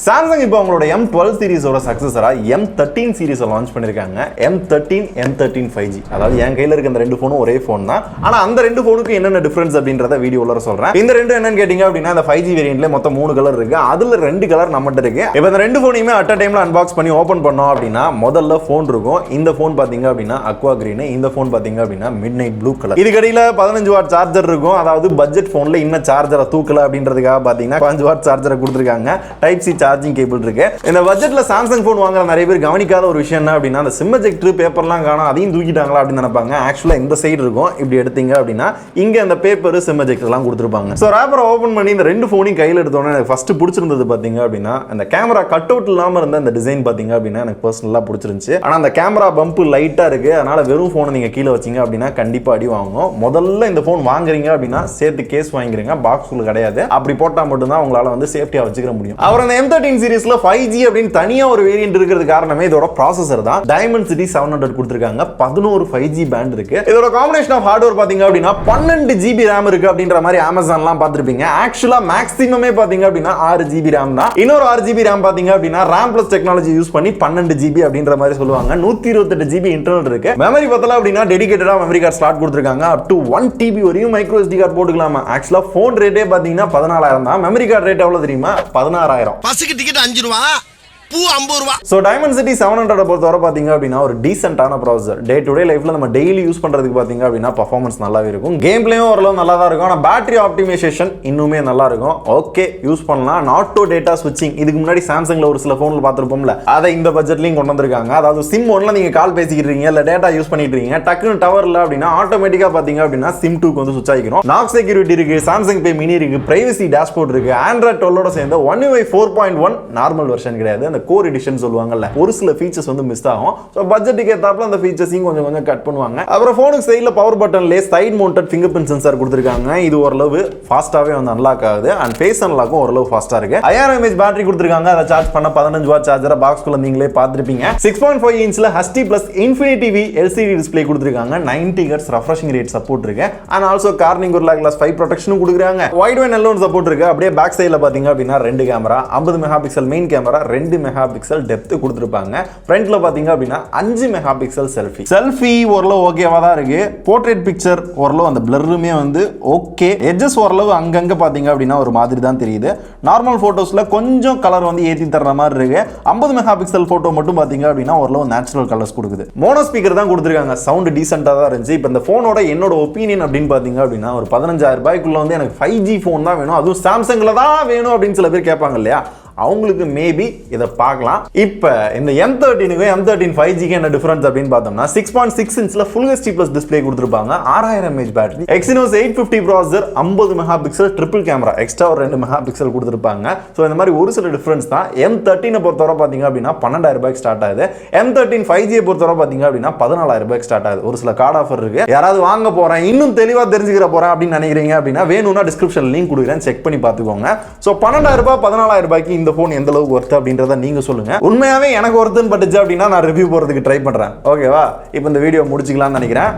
Samsung இப்போ அவங்களோட M12 சீரிஸோட சக்சஸரா M13 சீரிஸை launch பண்ணிருக்காங்க. M13, M13 5G. அதாவது என் கையில இருக்க அந்த ரெண்டு போனும் ஒரே போன் தான். ஆனா அந்த ரெண்டு போனுக்கு என்னென்ன டிஃபரன்ஸ் அப்படின்றத வீடியோல சொல்றேன். இந்த ரெண்டு என்னன்னு கேட்டீங்க அப்படின்னா அந்த 5G வேரியன்ட்ல மொத்தம் 3 கலர் இருக்கு. அதுல 2 கலர் நம்மகிட்ட இருக்கு. இப்போ இந்த ரெண்டு போனையுமே அட் அ டைம்ல அன்பாக்ஸ் பண்ணி ஓபன் பண்ணோம் அப்படின்னா முதல்ல போன் இருக்கும். இந்த போன் பாத்தீங்க அப்படின்னா அக்வா கிரீன், இந்த போன் பாத்தீங்க அப்படின்னா மிட் நைட் ப்ளூ கலர். இதுக்கு இடையில 15 வாட் சார்ஜர் இருக்கும். அதாவது பட்ஜெட் போன்ல இன்னும் சார்ஜரை தூக்கல அப்படின்றதுக்காக பாத்தீங்கன்னா 5 வாட் சார்ஜரை கொடுத்துருக்காங்க. டைப் சி சார்ஜிங் கேபிள் இருக்கு. இந்த பட்ஜெட்ல சாம்சங் போன் வாங்குற நிறைய பேர் கவனிக்காத ஒரு விஷயம் என்ன அப்படின்னா அந்த சிம் எஜெக்டர் பேப்பர்லாம் காணோம், அதையும் தூக்கிட்டாங்களா அப்படின்னு நினைப்பாங்க. ஆக்சுவலா இந்த சைடு இருக்கும். இப்படி எடுத்தீங்க அப்படின்னா இங்க அந்த பேப்பர் சிம் எஜெக்டர்லாம் கொடுத்துருப்பாங்க. ஸோ ரேப்பரை ஓபன் பண்ணி இந்த ரெண்டு போனையும் கையில் எடுத்தோன்னே எனக்கு ஃபர்ஸ்ட் பிடிச்சிருந்தது பாத்தீங்க அப்படின்னா அந்த கேமரா கட் அவுட் இல்லாம இருந்த அந்த டிசைன் பாத்தீங்க அப்படின்னா எனக்கு பர்சனலா பிடிச்சிருந்துச்சு. ஆனா அந்த கேமரா பம்ப் லைட்டா இருக்கு. அதனால வெறும் போனை நீங்க கீழே வச்சீங்க அப்படின்னா கண்டிப்பா அடி வாங்கணும். முதல்ல இந்த போன் வாங்குறீங்க அப்படின்னா சேர்த்து கேஸ் வாங்கிக்கிறீங்க, பாக்ஸ் உள்ள கிடையாது. அப்படி போட்டா மட்டும்தான் உங்களால வந்து சேஃப்டியா வச்சுக்க முடியும். அவர் அந்த M13 சீரிஸ்ல 5G அப்படின்னு தனியா ஒரு வேரியன்ட் இருக்கிறது காரணமே இதோட ப்ராசஸர் தான். Dimensity 700 கொடுத்திருக்காங்க. 11 5G பேண்ட் இருக்கு. இதோட காம்பினேஷன் ஆஃப் ஹார்ட்வேர் பாத்தீங்க அப்படின்னா 12 GB RAM இருக்கு அப்படின்ற மாதிரி Amazonலாம் பார்த்திருப்பீங்க. ஆக்சுவலா மேக்ஸிமமே பாத்தீங்க அப்படின்னா 6 GB RAM தான். இன்னொரு 6 GB RAM பாத்தீங்க அப்படின்னா RAM plus டெக்னாலஜி யூஸ் பண்ணி 12 GB அப்படின்ற மாதிரி சொல்லுவாங்க. 128 GB இன்டர்னல் இருக்கு. மெமரி பத்தல அப்படின்னா டெடிகேட்டடா மெமரி கார்டு ஸ்லாட் கொடுத்திருக்காங்க. அப் டு 1 TB வரையும் மைக்ரோ SD கார்டு போட்டுக்கலாமா. ஆக்சுவலா போன் ரேட்டே பாத்தீங்கன்னா 14,000 தான். மெமரி கார்டு ரேட் எவ்வளவு தெரியுமா? 16,000. பஸ்ஸுக்கு டிக்கெட் 5 ரூபா, பூ 50 ரூபா. சோ Dimensity 700 பொறுத்தவரை பாத்தீங்க அப்படின்னா ஒரு டீசென்ட்டான ப்ராசஸர். டே டு டே லைஃப்ல நம்ம டெய்லி யூஸ் பண்றதுக்கு பாத்தீங்க அப்படின்னா பெர்ஃபார்மன்ஸ் நல்லாவே இருக்கும். கேம் பிளேயும் ஓரளவு நல்லா தான் இருக்கும். ஆனா பேட்டரி ஆப்டிமைசேஷன் இன்னுமே நல்லா இருக்கும். ஓகே யூஸ் பண்ணலாம். ஆட்டோ டேட்டா ஸ்விட்சிங் இதுக்கு முன்னாடி சாம்சங்ல ஒரு சில போன்ல பார்த்திருப்போம்ல, அதை இந்த பட்ஜெட்லயும் கொண்டு வந்திருக்காங்க. அதாவது சிம் ஒன்ல நீங்க கால் பேசிக்கிட்டு இருக்கீங்க இல்ல டேட்டா யூஸ் பண்ணிட்டு இருக்கீங்க, டக்குனு டவர் இல்ல அப்படின்னா ஆட்டோமேட்டிக்கா பாத்தீங்க அப்படின்னா சிம் 2 வந்து சுவிட்ச் ஆகிக்கும். நாக் செக்யூரிட்டி இருக்கு, சாம்சங் பே மினி இருக்கு, பிரைவசி டேஷ்போர்ட் இருக்கு. ஆண்ட்ராய்ட் 12 சேர்ந்து One UI 4.1 நார்மல் வெர்ஷன் கிடையாது, அந்த கோர் எடிஷன் ஒரு சில ஃபீச்சர்ஸ் வந்து மிஸ் ஆகும். சோ பட்ஜெட்டுக்கு ஏத்தாப்ல அந்த ஃபீச்சர்ஸையும் கொஞ்சம் கட் பண்ணுவாங்க. அப்புறம் போனுக்கு சைடுல பவர் பட்டன்ல side mounted fingerprint sensor கொடுத்திருக்காங்க. இது ஓரளவு ஃபாஸ்டாவே வந்து அன்லாக் ஆகுது. அண்ட் ஃபேஸ் அன்லாக்கும் ஓரளவு ஃபாஸ்டா இருக்கு. 5000 mAh பேட்டரி கொடுத்திருக்காங்க. அதை சார்ஜ் பண்ண 15 வாட் சார்ஜரை பாக்ஸ்க்குள்ள நீங்களே பார்த்திருப்பீங்க. 6.5 இன்ச்ல HD Plus Infinity V LCD display கொடுத்திருக்காங்க. 90 Hz refreshing rate சப்போர்ட் இருக்கு. And also Corning Gorilla Glass 5 ப்ரொடெக்ஷனும் கொடுக்குறாங்க. வைட் வைட் எல்லோன் சப்போர்ட் இருக்கு. அப்படியே பேக் சைடுல பாத்தீங்க அப்படின்னா 2 camera, 50 megapixel main camera, 2 megapixel depth கொடுத்திருப்பாங்க. ஃப்ரண்ட்ல பாத்தீங்க அப்படின்னா 5 மெகாபிக்சல் செல்ஃபி ஓரளவு ஓகேவா தான் இருக்கு. போர்ட்ரேட் பிக்சர் ஓரளவு அந்த பிளருமே வந்து ஓகே. எட்ஜஸ் ஓரளவு அங்கங்க பாத்தீங்க அப்படின்னா ஒரு மாதிரி தான் தெரியுது. நார்மல் போட்டோஸ்ல கொஞ்சம் கலர் வந்து ஏத்தி தர்ற மாதிரி இருக்கு. 50 மெகாபிக்சல் போட்டோ மட்டும் பாத்தீங்க அப்படின்னா ஓரளவு நேச்சுரல் கலர்ஸ் கொடுக்குது. மோனோ ஸ்பீக்கர் தான் கொடுத்திருக்காங்க. சவுண்ட் டீசென்ட்டா தான் இருந்துச்சு. இப்போ இந்த போனோட என்னோட ஒப்பீனியன் அப்படின்னு பாத்தீங்க அப்படின்னா ஒரு 15,000 ரூபாய்க்குள்ள வந்து எனக்கு 5G போன் தான் வேணும், அதுவும் சாம்சங்ல தான் வேணும் அப்படின்னு சில பேர் கேட்பாங்க இல்லையா, அவங்களுக்கு மேபி இதை பார்க்கலாம். இப்போ இந்த M13க்கும் M13 5Gக்கு என்ன டிஃபரன்ஸ் அப்படின்னு பார்த்தோம்னா 6.6 இன்ச்ல ஃபுல் HD Plus டிஸ்ப்ளே கொடுத்திருப்பாங்க. 6000 mAh battery, Exynos 850 processor, 50 megapixel triple camera, extra ஒரு 2 மெகாபிக்சல் கொடுத்திருப்பாங்க. ஸோ இந்த மாதிரி ஒரு சில டிஃபரன்ஸ் தான். M13 பொறுத்தவரை பார்த்தீங்க அப்படின்னா 12,000 ரூபாய்க்கு ஸ்டார்ட் ஆகுது. M13 5G பொறுத்தவரை பார்த்தீங்க அப்படின்னா 14,000 ரூபாய்க்கு ஸ்டார்ட் ஆகுது. ஒரு சில கார்டு ஆஃபர் இருக்கு. யாராவது வாங்க போறேன் இன்னும் தெளிவா தெரிஞ்சுக்கிற போறேன் அப்படின்னு நினைக்கிறீங்க அப்படின்னா வேணும்னா டிஸ்கிரிப்ஷன் லிங்க் கொடுக்குறேன், செக் பண்ணி பார்த்துக்கோங்க. ஸோ 12,000 ரூபாய் 14,000 ரூபாய்க்கு இந்த போன் எந்த அளவுக்கு ஒர்த் அப்படின்றத நீங்க சொல்லுங்க. உண்மையாவே எனக்கு ஒர்த்துன்னு பட்டுச்சு அப்படின்னா நான் ரிவ்யூ போறதுக்கு ட்ரை பண்றேன். ஓகேவா? இப்போ இந்த வீடியோ முடிச்சுக்கலாம்னு நினைக்கிறேன்.